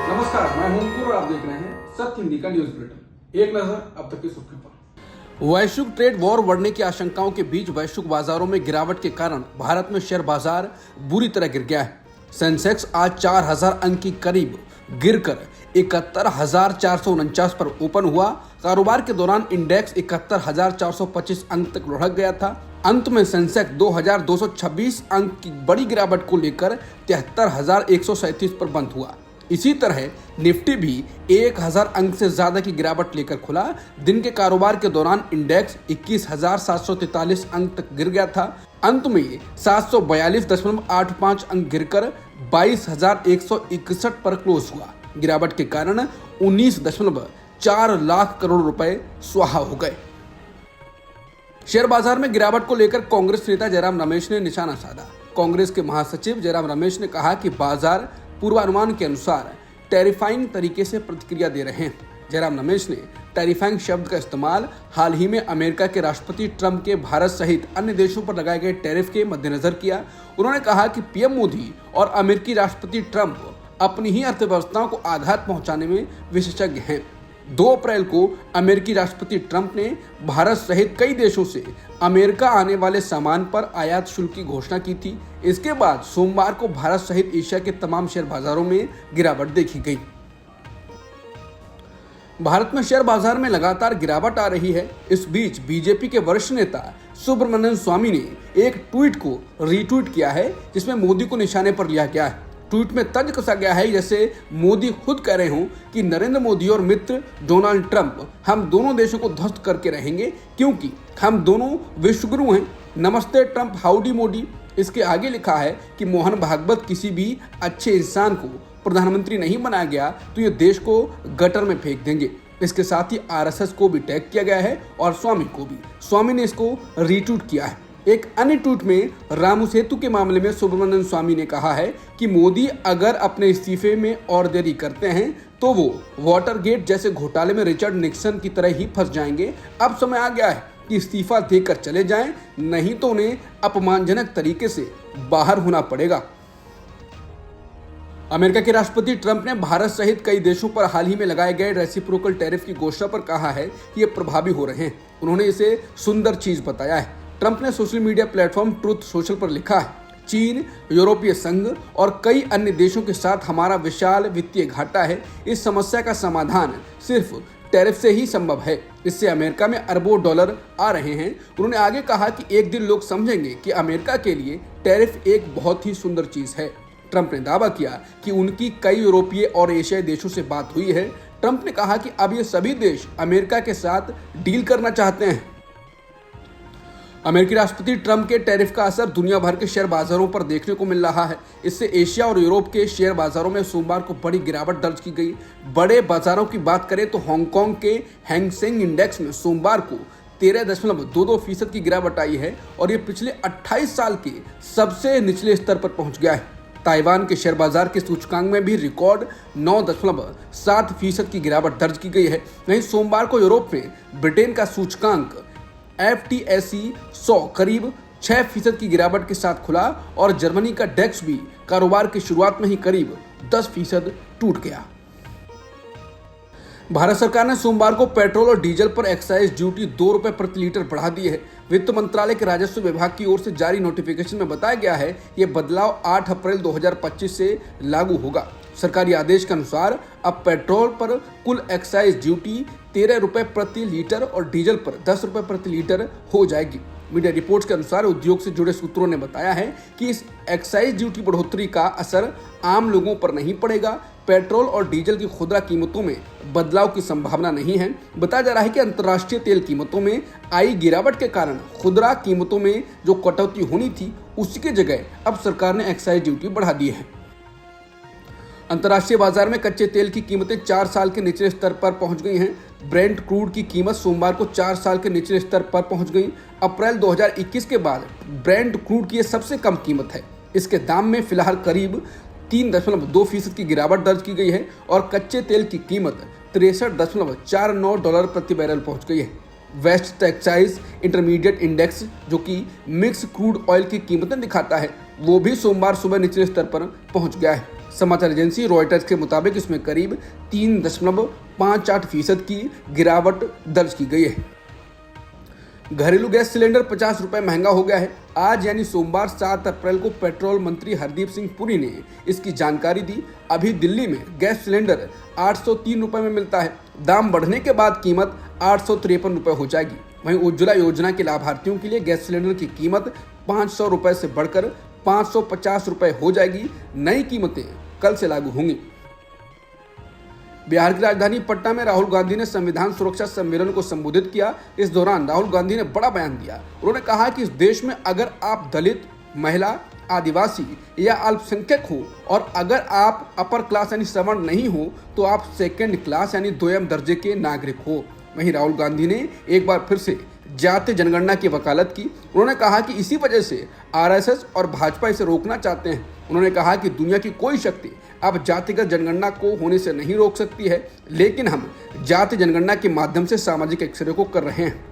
नमस्कार, मैं हूं अंकुर और आप देख रहे हैं सत्य हिंदी का न्यूज बुलेटिन। एक नजर अब तक की सुर्खियों पर। वैश्विक ट्रेड वॉर बढ़ने की आशंकाओं के बीच वैश्विक बाजारों में गिरावट के कारण भारत में शेयर बाजार बुरी तरह गिर गया है। सेंसेक्स आज 4000 अंक के करीब गिरकर 71,449 पर ओपन हुआ। कारोबार के दौरान इंडेक्स 71,425 अंक तक लुढ़क गया था। अंत में सेंसेक्स 2,226 अंक की बड़ी गिरावट को लेकर 73,137 पर बंद हुआ। इसी तरह निफ्टी भी 1000 अंक से ज्यादा की गिरावट लेकर खुला। दिन के कारोबार के दौरान इंडेक्स 21,743 अंक तक गिर गया था। अंत में 742.85 अंक गिरकर 22,161 पर क्लोज हुआ। गिरावट के कारण 19.4 लाख करोड़ रुपए स्वाहा हो गए। शेयर बाजार में गिरावट को लेकर कांग्रेस नेता जयराम रमेश ने निशाना साधा। कांग्रेस के महासचिव जयराम रमेश ने कहा कि बाजार पूर्वानुमान के अनुसार टेरिफाइंग तरीके से प्रतिक्रिया दे रहे हैं। जयराम रमेश ने टेरिफाइंग शब्द का इस्तेमाल हाल ही में अमेरिका के राष्ट्रपति ट्रंप के भारत सहित अन्य देशों पर लगाए गए टैरिफ के मद्देनजर किया। उन्होंने कहा कि पीएम मोदी और अमेरिकी राष्ट्रपति ट्रंप अपनी ही अर्थव्यवस्थाओं को आघात पहुंचाने में विशेषज्ञ हैं। 2 अप्रैल को अमेरिकी राष्ट्रपति ट्रंप ने भारत सहित कई देशों से अमेरिका आने वाले सामान पर आयात शुल्क की घोषणा की थी। इसके बाद सोमवार को भारत सहित एशिया के तमाम शेयर बाजारों में गिरावट देखी गई। भारत में शेयर बाजार में लगातार गिरावट आ रही है। इस बीच बीजेपी के वरिष्ठ नेता सुब्रमण्यम स्वामी ने एक ट्वीट को रीट्वीट किया है, जिसमें मोदी को निशाने पर लिया गया है। ट्वीट में तर्ज कसा गया है जैसे मोदी खुद कह रहे हों कि नरेंद्र मोदी और मित्र डोनाल्ड ट्रंप हम दोनों देशों को ध्वस्त करके रहेंगे, क्योंकि हम दोनों विश्वगुरु हैं। नमस्ते ट्रंप, हाउडी मोदी। इसके आगे लिखा है कि मोहन भागवत किसी भी अच्छे इंसान को प्रधानमंत्री नहीं बनाया गया तो ये देश को गटर में फेंक देंगे। इसके साथ ही आरएसएस को भी टैग किया गया है और स्वामी को भी। स्वामी ने इसको रीट्वीट किया है। एक अन्य ट्वीट में रामू सेतु के मामले में सुब्रमण्यम स्वामी ने कहा है कि मोदी अगर अपने इस्तीफे में और देरी करते हैं तो वो वाटरगेट जैसे घोटाले में रिचर्ड निक्सन की तरह ही फंस जाएंगे। अब समय आ गया है कि इस्तीफा देकर चले जाएं, नहीं तो उन्हें अपमानजनक तरीके से बाहर होना पड़ेगा। अमेरिका के राष्ट्रपति ट्रंप ने भारत सहित कई देशों पर हाल ही में लगाए गए रेसिप्रोकल टैरिफ की घोषणा पर कहा है कि ये प्रभावी हो रहे हैं। उन्होंने इसे सुंदर चीज बताया है। ट्रंप ने social media platform truth social पर लिखा है, चीन, यूरोपीय संघ और कई अन्य देशों के साथ हमारा विशाल वित्तीय घाटा है। इस समस्या का समाधान सिर्फ टैरिफ से ही संभव है। इससे अमेरिका में अरबों डॉलर आ रहे हैं। उन्होंने आगे कहा कि एक दिन लोग समझेंगे कि अमेरिका के लिए टैरिफ एक बहुत ही सुंदर चीज है। ट्रंप ने दावा किया कि उनकी कई यूरोपीय और एशियाई देशों से बात हुई है। ट्रंप ने कहा कि अब ये सभी देश अमेरिका के साथ डील करना चाहते हैं। अमेरिकी राष्ट्रपति ट्रंप के टैरिफ का असर दुनिया भर के शेयर बाजारों पर देखने को मिल रहा है। इससे एशिया और यूरोप के शेयर बाजारों में सोमवार को बड़ी गिरावट दर्ज की गई। बड़े बाजारों की बात करें तो हांगकांग के हैंग सेंग इंडेक्स में सोमवार को 13.22% की गिरावट आई है और ये पिछले 28 साल के सबसे निचले स्तर पर पहुंच गया है। ताइवान के शेयर बाजार के सूचकांक में भी रिकॉर्ड 9.7% की गिरावट दर्ज की गई है। वहीं सोमवार को यूरोप में ब्रिटेन का सूचकांक FTSE 100 करीब 6% की गिरावट के साथ खुला और जर्मनी का डेक्स भी कारोबार की शुरुआत में ही करीब 10% टूट गया। भारत सरकार ने सोमवार को पेट्रोल और डीजल पर एक्साइज ड्यूटी 2 रुपए प्रति लीटर बढ़ा दी है। वित्त मंत्रालय के राजस्व विभाग की ओर से जारी नोटिफिकेशन में बताया गया है कि यह बदलाव 8 अप्रैल 2025 से लागू होगा। सरकारी आदेश के अनुसार अब पेट्रोल पर कुल एक्साइज ड्यूटी 13 रुपए प्रति लीटर और डीजल पर 10 रुपए प्रति लीटर हो जाएगी। मीडिया रिपोर्ट्स के अनुसार उद्योग से जुड़े सूत्रों ने बताया है कि इस एक्साइज ड्यूटी बढ़ोतरी का असर आम लोगों पर नहीं पड़ेगा। पेट्रोल और डीजल की खुदरा कीमतों में बदलाव की संभावना नहीं है। बताया जा रहा है कि अंतर्राष्ट्रीय तेल कीमतों में आई गिरावट के कारण खुदरा कीमतों में जो कटौती होनी थी उसी की जगह अब सरकार ने एक्साइज ड्यूटी बढ़ा दी है। अंतर्राष्ट्रीय बाजार में कच्चे तेल की कीमतें 4 साल के निचले स्तर पर पहुंच गई हैं। ब्रेंट क्रूड की कीमत सोमवार को 4 साल के निचले स्तर पर पहुंच गई। अप्रैल 2021 के बाद ब्रेंट क्रूड की यह सबसे कम कीमत है। इसके दाम में फिलहाल करीब 3.2% की गिरावट दर्ज की गई है और कच्चे तेल की कीमत $63.49 प्रति बैरल पहुंच गई है। वेस्ट टेक्साइस इंटरमीडिएट इंडेक्स जो कि मिक्स क्रूड ऑयल की कीमतें दिखाता है, वो भी सोमवार सुबह निचले स्तर पर पहुंच गया है। समाचार एजेंसी रॉयटर्स के मुताबिक इसमें करीब 3.58% की गिरावट दर्ज की गई है। घरेलू गैस सिलेंडर 50 रुपए महंगा हो गया है। आज यानी सोमवार 7 अप्रैल को पेट्रोल मंत्री हरदीप सिंह पुरी ने इसकी जानकारी दी। अभी दिल्ली में गैस सिलेंडर 803 रुपए में मिलता है। दाम बढ़ने के बाद कीमत 853 रुपए हो जाएगी। वहीं उज्ज्वला योजना के लाभार्थियों के लिए गैस सिलेंडर की कीमत 500 रुपए से बढ़कर 550 रुपए हो जाएगी। नई कीमतें कल से लागू होंगी। बिहार की राजधानी पटना में राहुल गांधी ने संविधान सुरक्षा सम्मेलन को संबोधित किया। इस दौरान राहुल गांधी ने बड़ा बयान दिया। उन्होंने कहा कि इस देश में अगर आप दलित, महिला, आदिवासी या अल्पसंख्यक हो और अगर आप अपर क्लास यानी सवर्ण नहीं हो तो आप सेकंड क्लास यानी दोयम दर्जे के नागरिक हो। वहीं राहुल गांधी ने एक बार फिर से जातीय जनगणना की वकालत की। उन्होंने कहा कि इसी वजह से आरएसएस और भाजपा इसे रोकना चाहते हैं। उन्होंने कहा कि दुनिया की कोई शक्ति अब जातिगत जनगणना को होने से नहीं रोक सकती है, लेकिन हम जातीय जनगणना के माध्यम से सामाजिक एक्सरे को कर रहे हैं।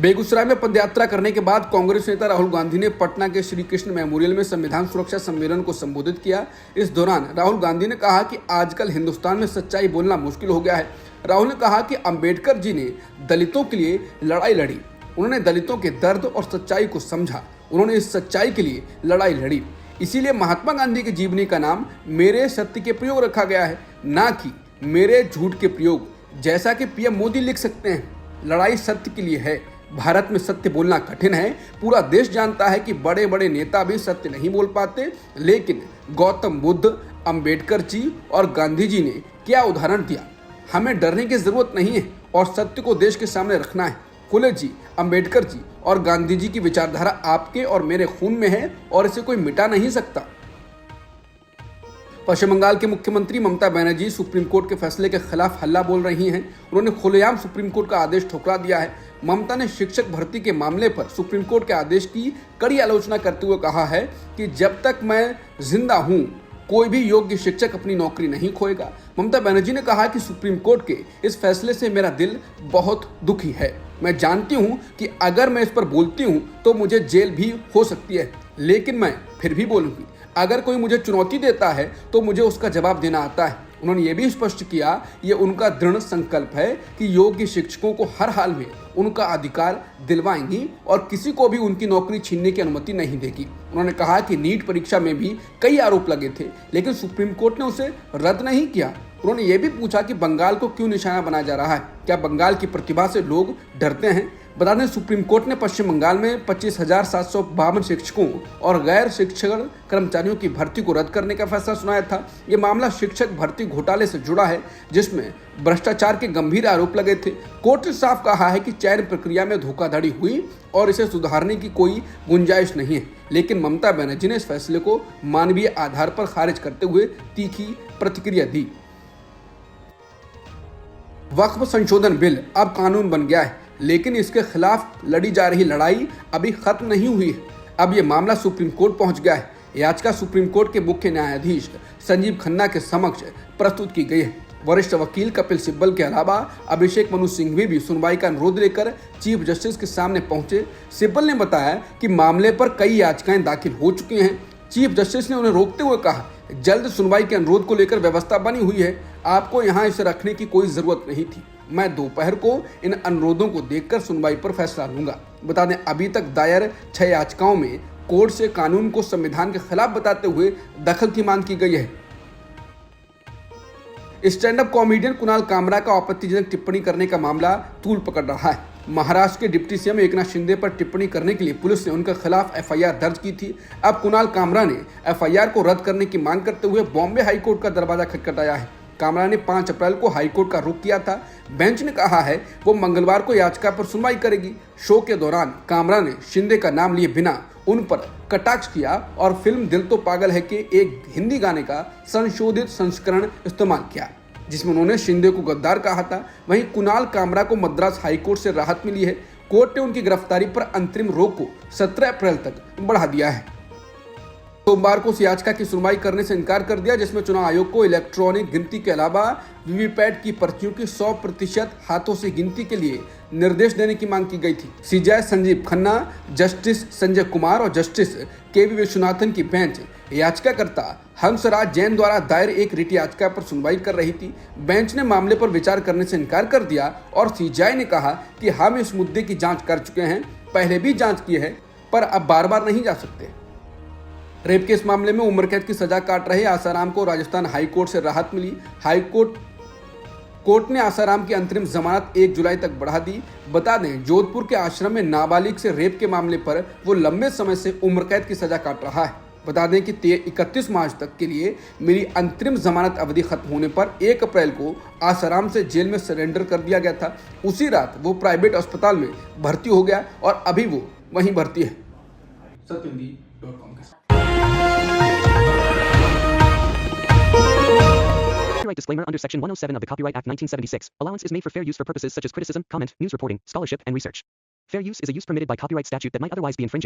बेगूसराय में पदयात्रा करने के बाद कांग्रेस नेता राहुल गांधी ने पटना के श्री कृष्ण मेमोरियल में संविधान सुरक्षा सम्मेलन को संबोधित किया। इस दौरान राहुल गांधी ने कहा कि आजकल हिंदुस्तान में सच्चाई बोलना मुश्किल हो गया है। राहुल ने कहा कि अंबेडकर जी ने दलितों के लिए लड़ाई लड़ी। उन्होंने दलितों के दर्द और सच्चाई को समझा। उन्होंने इस सच्चाई के लिए लड़ाई लड़ी। इसीलिए महात्मा गांधी की जीवनी का नाम मेरे सत्य के प्रयोग रखा गया है, ना कि मेरे झूठ के प्रयोग। जैसा कि पीएम मोदी लिख सकते हैं, लड़ाई सत्य के लिए है। भारत में सत्य बोलना कठिन है। पूरा देश जानता है कि बड़े बड़े नेता भी सत्य नहीं बोल पाते, लेकिन गौतम बुद्ध, अंबेडकर जी और गांधी जी ने क्या उदाहरण दिया। हमें डरने की जरूरत नहीं है और सत्य को देश के सामने रखना है। फुले जी, अंबेडकर जी और गांधी जी की विचारधारा आपके और मेरे खून में है और इसे कोई मिटा नहीं सकता। पश्चिम बंगाल के मुख्यमंत्री ममता बनर्जी सुप्रीम कोर्ट के फैसले के खिलाफ हल्ला बोल रही हैं। उन्होंने खुलेआम सुप्रीम कोर्ट का आदेश ठुकरा दिया है। ममता ने शिक्षक भर्ती के मामले पर सुप्रीम कोर्ट के आदेश की कड़ी आलोचना करते हुए कहा है कि जब तक मैं जिंदा हूं कोई भी योग्य शिक्षक अपनी नौकरी नहीं खोएगा। ममता बनर्जी ने कहा कि सुप्रीम कोर्ट के इस फैसले से मेरा दिल बहुत दुखी है। मैं जानती हूं कि अगर मैं इस पर बोलती हूं तो मुझे जेल भी हो सकती है, लेकिन मैं फिर भी बोलूंगी। अगर कोई मुझे चुनौती देता है तो मुझे उसका जवाब देना आता है। उन्होंने ये भी स्पष्ट किया, ये उनका दृढ़ संकल्प है कि योग्य शिक्षकों को हर हाल में उनका अधिकार दिलवाएंगी और किसी को भी उनकी नौकरी छीनने की अनुमति नहीं देगी। उन्होंने कहा कि नीट परीक्षा में भी कई आरोप लगे थे, लेकिन सुप्रीम कोर्ट ने उसे रद्द नहीं किया। उन्होंने ये भी पूछा कि बंगाल को क्यों निशाना बनाया जा रहा है, क्या बंगाल की प्रतिभा से लोग डरते हैं। बता दें, सुप्रीम कोर्ट ने पश्चिम बंगाल में 25,752 शिक्षकों और गैर शिक्षक कर्मचारियों की भर्ती को रद्द करने का फैसला सुनाया था। ये मामला शिक्षक भर्ती घोटाले से जुड़ा है, जिसमें भ्रष्टाचार के गंभीर आरोप लगे थे। कोर्ट ने साफ कहा है कि चयन प्रक्रिया में धोखाधड़ी हुई और इसे सुधारने की कोई गुंजाइश नहीं है, लेकिन ममता बनर्जी ने इस फैसले को मानवीय आधार पर खारिज करते हुए तीखी प्रतिक्रिया दी। वक्फ संशोधन बिल अब कानून बन गया है, लेकिन इसके खिलाफ लड़ी जा रही लड़ाई अभी खत्म नहीं हुई है। अब ये मामला सुप्रीम कोर्ट पहुंच गया है। याचिका सुप्रीम कोर्ट के मुख्य न्यायाधीश संजीव खन्ना के समक्ष प्रस्तुत की गई है। वरिष्ठ वकील कपिल सिब्बल के अलावा अभिषेक मनु सिंघवी भी सुनवाई का अनुरोध लेकर चीफ जस्टिस के सामने पहुंचे। सिब्बल ने बताया कि मामले पर कई याचिकाएं दाखिल हो चुकी हैं। चीफ जस्टिस ने उन्हें रोकते हुए कहा, जल्द सुनवाई के अनुरोध को लेकर व्यवस्था बनी हुई है, आपको यहाँ इसे रखने की कोई जरूरत नहीं थी। मैं दोपहर को इन अनुरोधों को देखकर सुनवाई पर फैसला लूंगा। बता दें, अभी तक दायर 6 याचिकाओं में कोर्ट से कानून को संविधान के खिलाफ बताते हुए दखल की मांग की गई है। Stand up comedian Kunal Kamra का आपत्तिजनक टिप्पणी करने का मामला तूल पकड़ रहा है। महाराष्ट्र के डिप्टी सीएम एकनाथ शिंदे पर टिप्पणी करने के लिए पुलिस ने उनके खिलाफ एफआईआर दर्ज की थी। अब कुणाल कामरा ने एफआईआर को रद्द करने की मांग करते हुए बॉम्बे हाईकोर्ट का दरवाजा खटखटाया है। कामरा ने 5 अप्रैल को हाईकोर्ट का रुख किया था। बेंच ने कहा है वो मंगलवार को याचिका पर सुनवाई करेगी। शो के दौरान कामरा ने शिंदे का नाम लिए बिना उन पर कटाक्ष किया और फिल्म दिल तो पागल है के एक हिंदी गाने का संशोधित संस्करण इस्तेमाल किया, जिसमें उन्होंने शिंदे को गद्दार कहा था। वहीं कुणाल कामरा को मद्रास हाईकोर्ट से राहत मिली है। कोर्ट ने उनकी गिरफ्तारी पर अंतरिम रोक को 17 अप्रैल तक बढ़ा दिया है। सोमवार को उस याचिका की सुनवाई करने से इनकार कर दिया जिसमें चुनाव आयोग को इलेक्ट्रॉनिक गिनती के अलावा वीवीपैट की पर्चियों की 100% हाथों से गिनती के लिए निर्देश देने की मांग की गई थी। सीजेआई संजीव खन्ना, जस्टिस संजय कुमार और जस्टिस केवी विश्वनाथन की बेंच याचिकाकर्ता हंसराज जैन द्वारा दायर एक रिट याचिका पर सुनवाई कर रही थी। बेंच ने मामले पर विचार करने से इनकार कर दिया और सीजेआई ने कहा कि हम इस मुद्दे की जांच कर चुके हैं, पहले भी जांच की है, पर अब बार बार नहीं जा सकते। रेप केस मामले में उम्र कैद की सजा काट रहे आसाराम को राजस्थान हाई कोर्ट से राहत मिली। कोर्ट ने आसाराम की अंतरिम जमानत 1 जुलाई तक बढ़ा दी। बता दें, जोधपुर के आश्रम में नाबालिग से रेप के मामले पर वो लंबे समय से उम्र कैद की सजा काट रहा है। बता दें कि 31 मार्च तक के लिए मेरी अंतरिम जमानत अवधि खत्म होने पर 1 अप्रैल को आसाराम से जेल में सरेंडर कर दिया गया था। उसी रात वो प्राइवेट अस्पताल में भर्ती हो गया और अभी वो वहीं भर्ती है। सत्यहिंदी.com के साथ Copyright disclaimer under Section 107 of the Copyright Act 1976. Allowance is made for fair use for purposes such as criticism, comment, news reporting, scholarship, and research. Fair use is a use permitted by copyright statute that might otherwise be infringing.